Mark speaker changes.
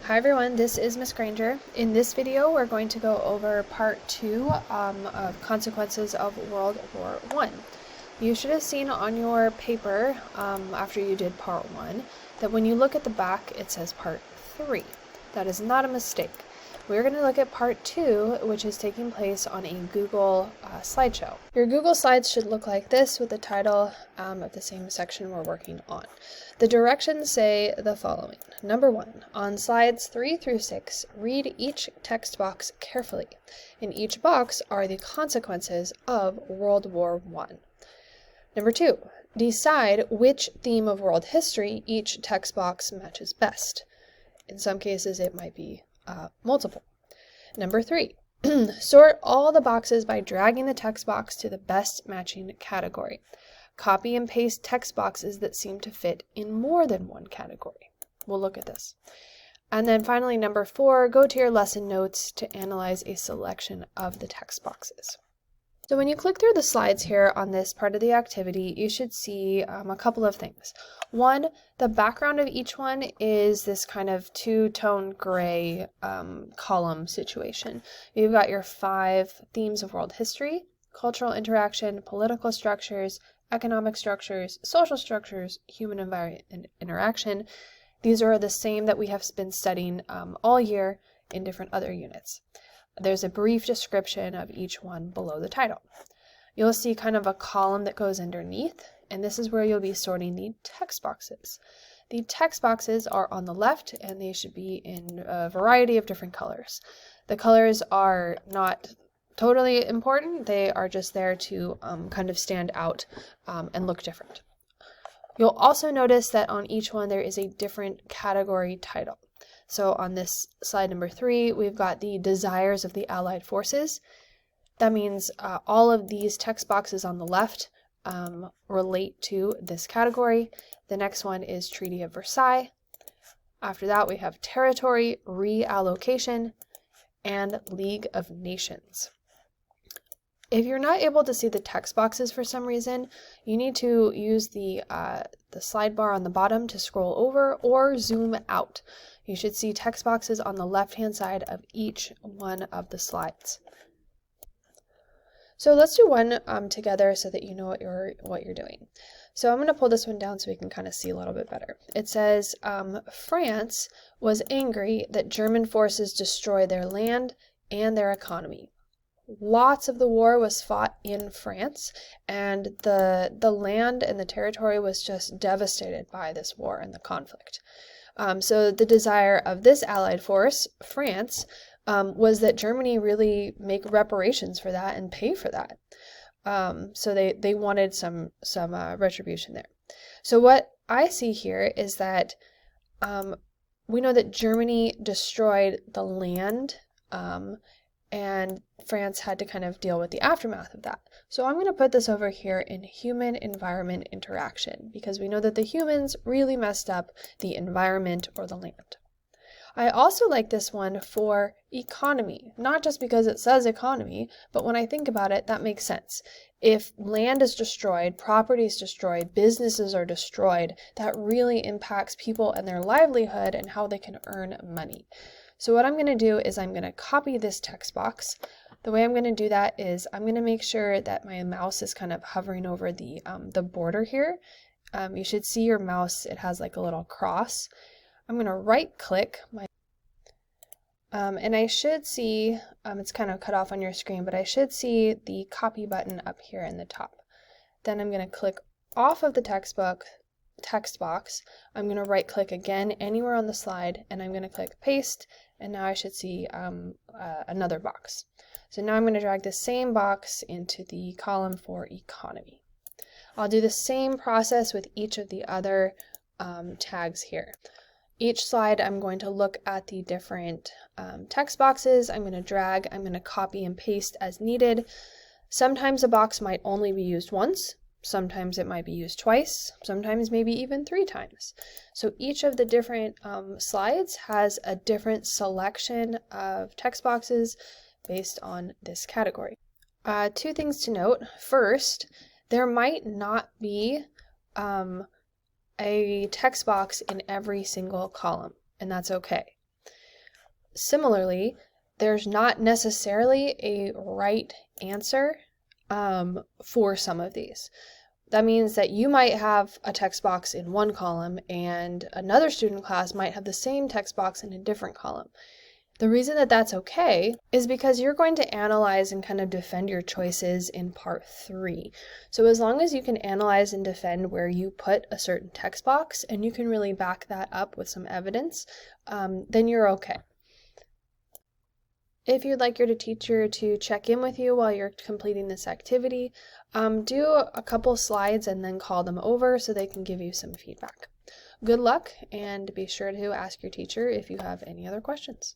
Speaker 1: Hi everyone, this is Miss Granger. In this video, we're going to go over part 2 of consequences of World War I. You should have seen on your paper, after you did part 1, that when you look at the back, it says part 3. That is not a mistake. We're going to look at part 2, which is taking place on a Google slideshow. Your Google Slides should look like this with the title of the same section we're working on. The directions say the following. Number 1, on slides 3 through 6, read each text box carefully. In each box are the consequences of World War I. Number 2, decide which theme of world history each text box matches best. In some cases, it might be multiple. Number 3, sort all the boxes by dragging the text box to the best matching category. Copy and paste text boxes that seem to fit in more than one category. We'll look at this. And then finally, number 4, go to your lesson notes to analyze a selection of the text boxes. So when you click through the slides here on this part of the activity, you should see a couple of things. One, the background of each one is this kind of two-tone gray column situation. You've got your 5 themes of world history: cultural interaction, political structures, economic structures, social structures, human environment interaction. These are the same that we have been studying all year in different other units. There's a brief description of each one below the title. You'll see kind of a column that goes underneath, and this is where you'll be sorting the text boxes. The text boxes are on the left, and they should be in a variety of different colors. The colors are not totally important. They are just there to kind of stand out and look different. You'll also notice that on each one there is a different category title. So on this slide number 3, we've got the desires of the Allied forces. That means all of these text boxes on the left relate to this category. The next one is Treaty of Versailles. After that, we have territory, reallocation, and League of Nations. If you're not able to see the text boxes for some reason, you need to use the slide bar on the bottom to scroll over or zoom out. You should see text boxes on the left-hand side of each one of the slides. So let's do one together so that you know what you're doing. So I'm going to pull this one down so we can kind of see a little bit better. It says, France was angry that German forces destroy their land and their economy. Lots of the war was fought in France, and the land and the territory was just devastated by this war and the conflict. So the desire of this allied force, France, was that Germany really make reparations for that and pay for that. So they wanted some retribution there. So what I see here is that we know that Germany destroyed the land, and France had to kind of deal with the aftermath of that. So I'm going to put this over here in human-environment interaction, because we know that the humans really messed up the environment or the land. I also like this one for economy, not just because it says economy, but when I think about it, that makes sense. If land is destroyed, property is destroyed, businesses are destroyed, that really impacts people and their livelihood and how they can earn money. So what I'm going to do is I'm going to copy this text box. The way I'm going to do that is I'm going to make sure that my mouse is kind of hovering over the border here. You should see your mouse, it has like a little cross. I'm going to right click my and I should see, it's kind of cut off on your screen, but I should see the copy button up here in the top. Then I'm going to click off of the text box. I'm going to right click again anywhere on the slide, and I'm going to click paste, and now I should see another box. So now I'm going to drag the same box into the column for economy. I'll do the same process with each of the other tags here. Each slide I'm going to look at the different text boxes. I'm going to drag, I'm going to copy and paste as needed. Sometimes a box might only be used once. Sometimes it might be used twice, sometimes maybe even 3 times. So each of the different slides has a different selection of text boxes based on this category. 2 things to note. First, there might not be a text box in every single column, and that's okay. Similarly, there's not necessarily a right answer for some of these. That means that you might have a text box in one column and another student class might have the same text box in a different column. The reason that that's okay is because you're going to analyze and kind of defend your choices in part 3. So as long as you can analyze and defend where you put a certain text box and you can really back that up with some evidence, then you're okay. If you'd like your teacher to check in with you while you're completing this activity, do a couple slides and then call them over so they can give you some feedback. Good luck, and be sure to ask your teacher if you have any other questions.